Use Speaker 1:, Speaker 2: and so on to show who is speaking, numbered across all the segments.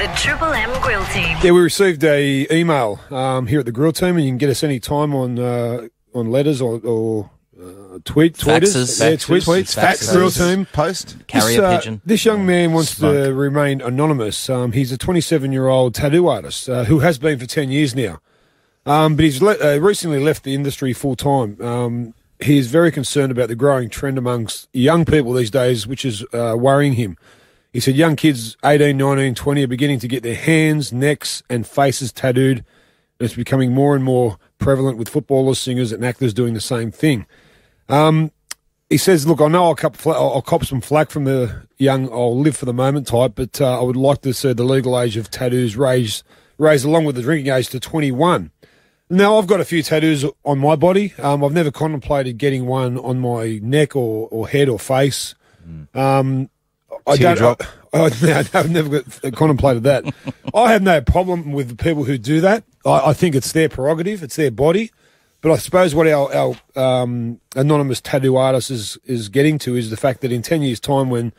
Speaker 1: The Triple M Grill Team.
Speaker 2: Yeah, we received a email here at the Grill Team, and you can get us any time on letters or tweets. Faxes, Grill Team.
Speaker 3: Post.
Speaker 4: Carrier pigeon.
Speaker 2: This young man wants to remain anonymous. He's a 27-year-old tattoo artist who has been for 10 years now. But he's recently left the industry full-time. He is very concerned about the growing trend amongst young people these days, which is worrying him. He said young kids, 18, 19, 20, are beginning to get their hands, necks and faces tattooed. And it's becoming more and more prevalent with footballers, singers and actors doing the same thing. He says, look, I know I'll cop some flack from the young, I'll live for the moment type, but I would like to see the legal age of tattoos raised along with the drinking age to 21. Now, I've got a few tattoos on my body. I've never contemplated getting one on my neck or head or face. I've never contemplated that. I have no problem with the people who do that. I think it's their prerogative, it's their body. But I suppose what our anonymous tattoo artist is getting to is the fact that in 10 years' time, when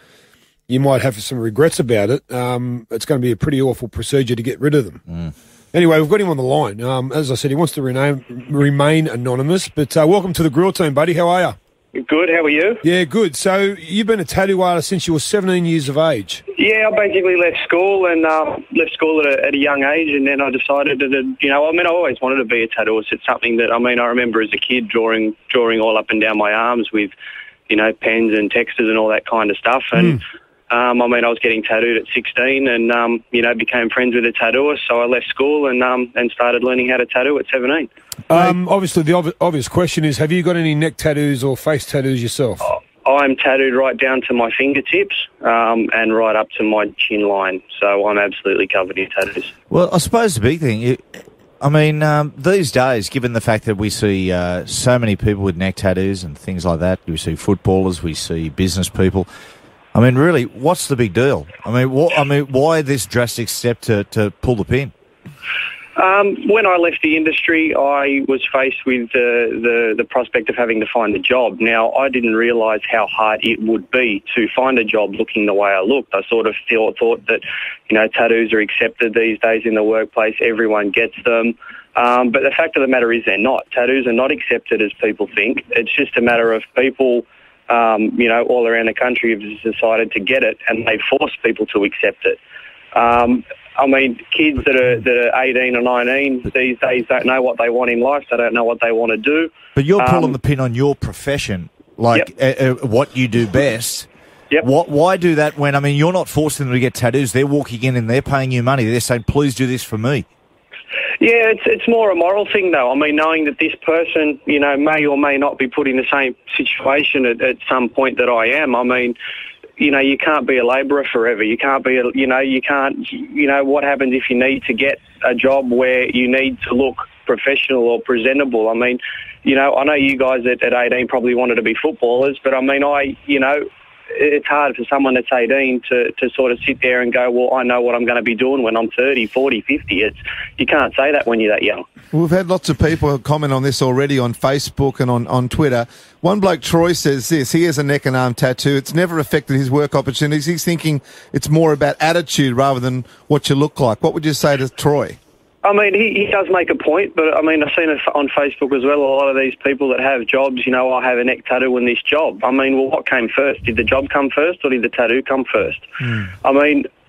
Speaker 2: you might have some regrets about it, it's going to be a pretty awful procedure to get rid of them. Anyway, we've got him on the line. As I said, he wants to remain anonymous. But welcome to the Grill Team, buddy. How are you?
Speaker 5: Good, how are you?
Speaker 2: Yeah, good. So you've been a tattoo artist since you were 17 years of age?
Speaker 5: Yeah, I basically left school at a young age, and then I decided that, I always wanted to be a tattooist. It's something that, I remember as a kid drawing all up and down my arms with, pens and textures and all that kind of stuff. And, I was getting tattooed at 16 and, became friends with a tattooist. So I left school and started learning how to tattoo at 17.
Speaker 2: Obviously, the obvious question is, have you got any neck tattoos or face tattoos yourself?
Speaker 5: I'm tattooed right down to my fingertips and right up to my chin line. So I'm absolutely covered in tattoos.
Speaker 3: Well, I suppose the big thing, these days, given the fact that we see so many people with neck tattoos and things like that, we see footballers, we see business people. Really, what's the big deal? Why this drastic step to pull the pin?
Speaker 5: When I left the industry, I was faced with the prospect of having to find a job. Now, I didn't realise how hard it would be to find a job looking the way I looked. I sort of thought that, tattoos are accepted these days in the workplace. Everyone gets them. But the fact of the matter is they're not. Tattoos are not accepted as people think. It's just a matter of people, all around the country have decided to get it, and they force people to accept it. Kids that are 18 or 19 these days don't know what they want in life. They don't know what they want to do.
Speaker 3: But you're pulling the pin on your profession, what you do best.
Speaker 5: Yep.
Speaker 3: Why do that when, you're not forcing them to get tattoos. They're walking in and they're paying you money. They're saying, please do this for me.
Speaker 5: Yeah, it's more a moral thing, though. Knowing that this person, may or may not be put in the same situation at some point that I am. You can't be a labourer forever. You can't be, what happens if you need to get a job where you need to look professional or presentable? I know you guys at 18 probably wanted to be footballers, but it's hard for someone that's 18 to sort of sit there and go, well, I know what I'm going to be doing when I'm 30, 40, 50. You can't say that when you're that young.
Speaker 6: We've had lots of people comment on this already on Facebook and on Twitter. One bloke, Troy, says this. He has a neck and arm tattoo. It's never affected his work opportunities. He's thinking it's more about attitude rather than what you look like. What would you say to Troy?
Speaker 5: He does make a point, but I've seen it on Facebook as well. A lot of these people that have jobs, I have a neck tattoo in this job. What came first? Did the job come first, or did the tattoo come first?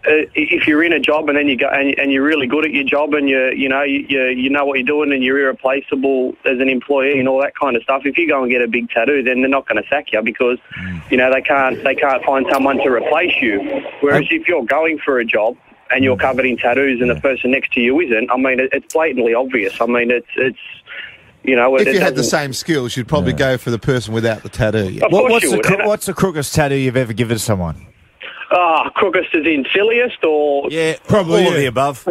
Speaker 5: If you're in a job and then you go and you're really good at your job and you know what you're doing and you're irreplaceable as an employee and all that kind of stuff, if you go and get a big tattoo, then they're not going to sack you because they can't find someone to replace you. Whereas if you're going for a job and you're covered in tattoos and the person next to you isn't, it's blatantly obvious. If
Speaker 6: you had the same skills, you'd probably go for the person without the tattoo. Yeah.
Speaker 3: What's the crookest tattoo you've ever given to someone?
Speaker 5: Crookest as in silliest, or...
Speaker 3: Yeah, probably all of the above.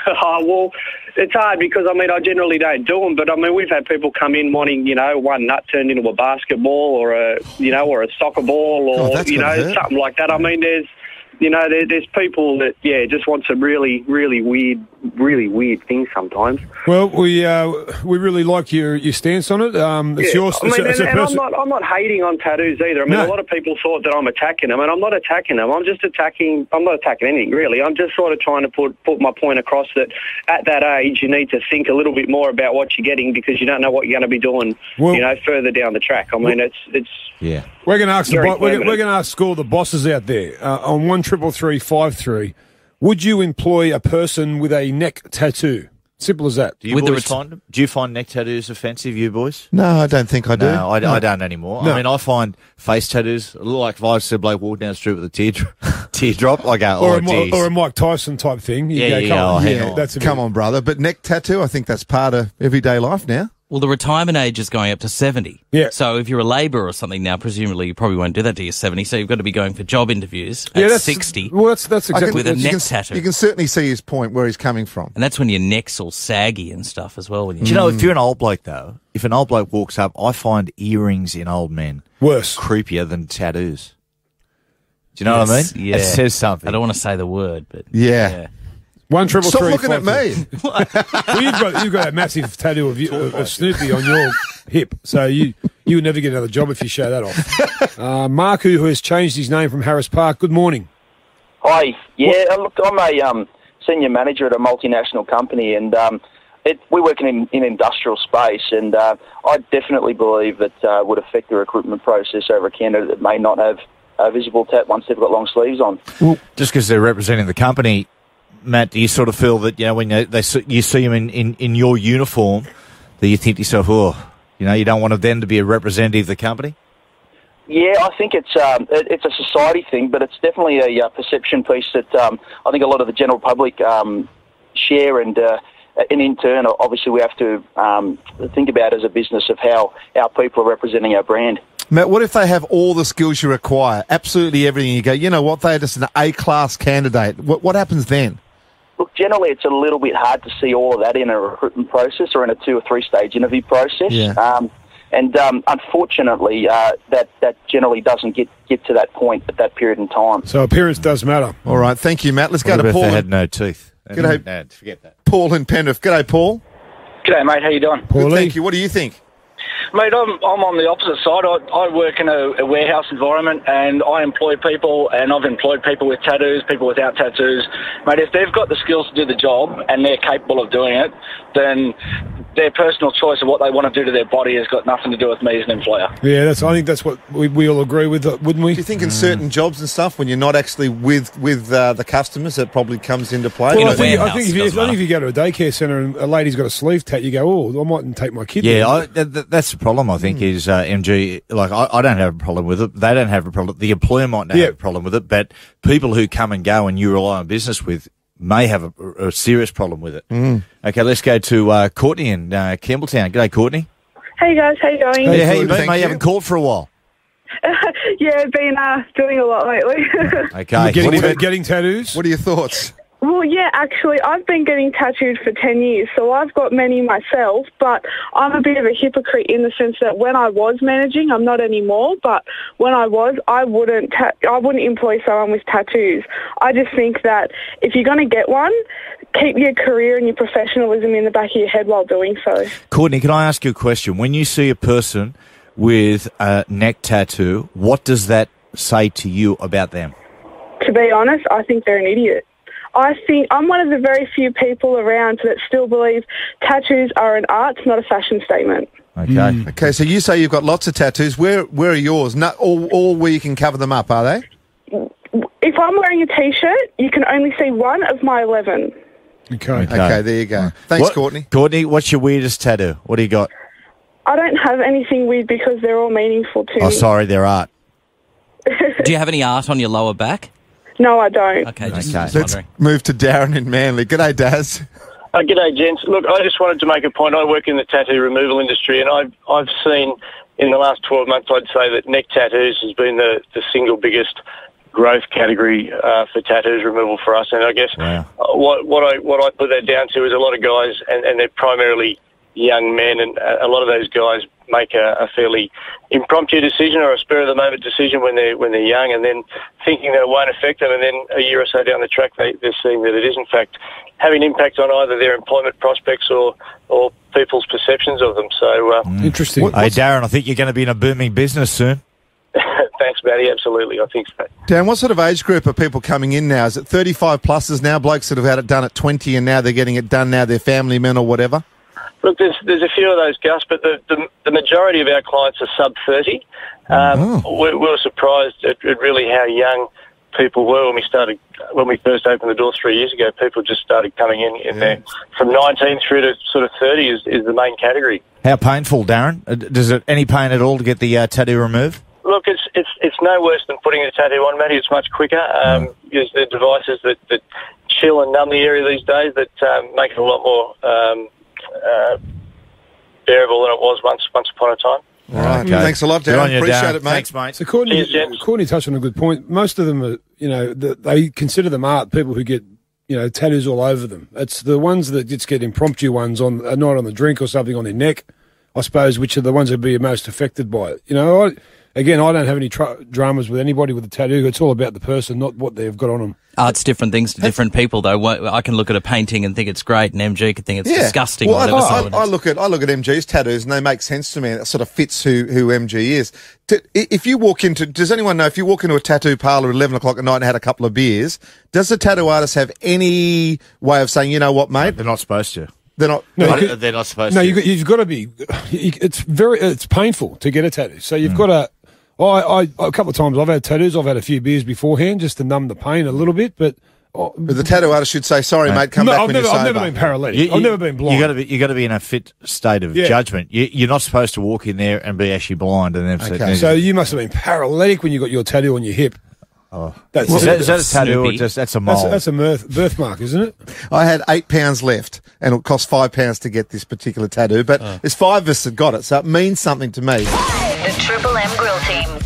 Speaker 5: Well, it's hard because, I generally don't do them, but, we've had people come in wanting, one nut turned into a basketball or a soccer ball or, something like that. you know, there's people that, just want some really, really weird things sometimes.
Speaker 2: Well, we really like your stance on it. It's yours.
Speaker 5: I mean, and I'm not hating on tattoos either. I mean, a lot of people thought that I'm attacking them, and I'm not attacking them. I'm not attacking anything, really. I'm just sort of trying to put my point across that at that age, you need to think a little bit more about what you're getting, because you don't know what you're going to be doing, further down the track. I mean, it's
Speaker 3: yeah.
Speaker 2: We're going to ask we're going to ask all the bosses out there on 133353. Would you employ a person with a neck tattoo? Simple as that.
Speaker 3: Do you find neck tattoos offensive, you boys?
Speaker 6: No, I don't think I do.
Speaker 3: No, I don't anymore.
Speaker 2: No.
Speaker 3: I mean, I find face tattoos, like if I see a bloke walk down the street with a teardrop, I go,
Speaker 2: or a Mike Tyson type thing.
Speaker 6: Come on, brother. But neck tattoo, I think that's part of everyday life now.
Speaker 1: Well, the retirement age is going up to 70.
Speaker 2: Yeah.
Speaker 1: So if you're a labourer or something now, presumably you probably won't do that till you're 70. So you've got to be going for job interviews at 60.
Speaker 2: Well, that's exactly
Speaker 1: with a neck tattoo.
Speaker 6: You can certainly see his point where he's coming from.
Speaker 1: And that's when your neck's all saggy and stuff as well.
Speaker 3: Do you know, if you're an old bloke, though, if an old bloke walks up, I find earrings in old men
Speaker 2: worse,
Speaker 3: creepier than tattoos. Do you know what I mean?
Speaker 1: Yeah.
Speaker 3: It says something.
Speaker 1: I don't want to say the word, but
Speaker 6: yeah.
Speaker 2: 133353.
Speaker 6: Stop looking at me.
Speaker 2: Well, you've got that massive tattoo of Snoopy on your hip, so you would never get another job if you show that off. Mark, who has changed his name from Harris Park. Good morning.
Speaker 4: Hi. Yeah, look, I'm a senior manager at a multinational company, and we work in industrial space, and I definitely believe that would affect the recruitment process over a candidate that may not have a visible tat once they've got long sleeves on.
Speaker 3: Well, just because they're representing the company, Matt, do you sort of feel that, when you see them in your uniform, that you think to yourself, you don't want them to be a representative of the company?
Speaker 4: Yeah, I think it's a society thing, but it's definitely a perception piece that I think a lot of the general public share, and in turn, obviously, we have to think about as a business of how our people are representing our brand.
Speaker 6: Matt, what if they have all the skills you require, absolutely everything? You go, you know what, they're just an A-class candidate. What happens then?
Speaker 4: Look, generally it's a little bit hard to see all of that in a recruitment process or in a 2 or 3 stage interview process.
Speaker 6: Yeah.
Speaker 4: Unfortunately, that generally doesn't get to that point at that period in time.
Speaker 2: So appearance does matter.
Speaker 6: All right, thank you, Matt. Let's go to Paul.
Speaker 3: They had no teeth.
Speaker 6: G'day,
Speaker 3: forget that.
Speaker 6: Paul in Penrith. G'day, Paul.
Speaker 7: G'day, mate. How you doing?
Speaker 6: Good, thank you. What do you think?
Speaker 7: Mate, I'm on the opposite side. I work in a warehouse environment, and I employ people, and I've employed people with tattoos, people without tattoos. Mate, if they've got the skills to do the job and they're capable of doing it, then their personal choice of what they want to do to their body has got nothing to do with me as an employer.
Speaker 2: Yeah, I think that's what we all agree with, wouldn't we?
Speaker 6: Do you think in certain jobs and stuff, when you're not actually with the customers, that probably comes into play?
Speaker 2: Well, I think if you go to a daycare centre and a lady's got a sleeve tat, you go, I mightn't take my kid.
Speaker 3: Yeah, that's the problem, I think, is MG. Like, I don't have a problem with it. They don't have a problem. The employer might not have a problem with it, but people who come and go and you rely on business with may have a serious problem with it. Okay, let's go to Courtney in Campbelltown. G'day, Courtney.
Speaker 8: Hey guys, how you going?
Speaker 3: Hey, how you been, mate? You haven't called for a while.
Speaker 8: Yeah, been doing a lot lately.
Speaker 3: Okay.
Speaker 2: Getting tattoos?
Speaker 6: What are your thoughts?
Speaker 8: Well, yeah, actually, I've been getting tattooed for 10 years, so I've got many myself, but I'm a bit of a hypocrite in the sense that when I was managing, I'm not anymore, but when I was, I wouldn't employ someone with tattoos. I just think that if you're going to get one, keep your career and your professionalism in the back of your head while doing so.
Speaker 3: Courtney, can I ask you a question? When you see a person with a neck tattoo, what does that say to you about them?
Speaker 8: To be honest, I think they're an idiot. I think I'm one of the very few people around that still believe tattoos are an art, not a fashion statement.
Speaker 3: Okay.
Speaker 6: Okay, so you say you've got lots of tattoos. Where are yours? Not all where you can cover them up, are they?
Speaker 8: If I'm wearing a T-shirt, you can only see one of my 11.
Speaker 2: Okay,
Speaker 6: there you go. Thanks, Courtney.
Speaker 3: Courtney, what's your weirdest tattoo? What do you got?
Speaker 8: I don't have anything weird because they're all meaningful to me.
Speaker 3: Oh, sorry, they're art.
Speaker 1: Do you have any art on your lower back?
Speaker 8: No, I don't.
Speaker 1: Okay, just
Speaker 6: Let's
Speaker 1: wondering.
Speaker 6: move to Darren in Manly. G'day, Daz.
Speaker 9: G'day, gents. Look, I just wanted to make a point. I work in the tattoo removal industry, and I've seen in the last 12 months, I'd say that neck tattoos has been the single biggest growth category for tattoos removal for us. And I guess what I put that down to is a lot of guys, and they're primarily young men, and a lot of those guys make a fairly impromptu decision or a spur-of-the-moment decision when they're young, and then thinking that it won't affect them, and then a year or so down the track they're seeing that it is in fact having an impact on either their employment prospects or people's perceptions of them. So
Speaker 2: interesting.
Speaker 3: Hey, Darren, I think you're going to be in a booming business soon.
Speaker 9: Thanks, Matty. Absolutely, I think so.
Speaker 6: Dan, what sort of age group are people coming in now? Is it 35 pluses now? Blokes that have had it done at 20 and now they're getting it done now, they're family men or whatever?
Speaker 9: Look, there's a few of those, Gus, but the majority of our clients are sub 30. We were surprised at really how young people were when we first opened the doors 3 years ago. People just started coming in there from 19 through to sort of 30 is the main category.
Speaker 3: How painful, Darren? Does it any pain at all to get the tattoo removed?
Speaker 9: Look, it's no worse than putting a tattoo on, Matty. It's much quicker. There's the devices that chill and numb the area these days that make it a lot more bearable than it was once upon a time.
Speaker 6: All right. Okay. Thanks a lot, Darren. Appreciate it, mate.
Speaker 3: Thanks, mate.
Speaker 2: So Courtney touched on a good point. Most of them are, they consider them art, people who get, tattoos all over them. It's the ones that just get impromptu ones on a night on the drink or something on their neck, I suppose, which are the ones that be most affected by it. I don't have any dramas with anybody with a tattoo. It's all about the person, not what they've got on them.
Speaker 1: Art's different things to different people, though. I can look at a painting and think it's great, and MG can think it's disgusting.
Speaker 6: Well, I look at MG's tattoos, and they make sense to me. It sort of fits who MG is. If you walk into, does anyone know if you walk into a tattoo parlour at 11 o'clock at night and had a couple of beers, does the tattoo artist have any way of saying, you know what, mate?
Speaker 3: They're not supposed to.
Speaker 6: They're not.
Speaker 3: They're not supposed to.
Speaker 2: No, you've got to be. It's painful to get a tattoo, so you've got to. A couple of times I've had tattoos. I've had a few beers beforehand just to numb the pain a little bit, but
Speaker 6: the tattoo artist should say, "Sorry, mate, come back when you're sober."
Speaker 2: I've never been paralytic. I've never been blind.
Speaker 3: You got to be in a fit state of judgment. You're not supposed to walk in there and be actually blind. And then
Speaker 2: so you must have been paralytic when you got your tattoo on your hip.
Speaker 3: Oh, is that a tattoo or just that's a mole?
Speaker 2: That's a birthmark, isn't it?
Speaker 6: I had £8 left, and it cost £5 to get this particular tattoo. But there's 5 of us that got it, so it means something to me.
Speaker 10: The Triple M Grill Team.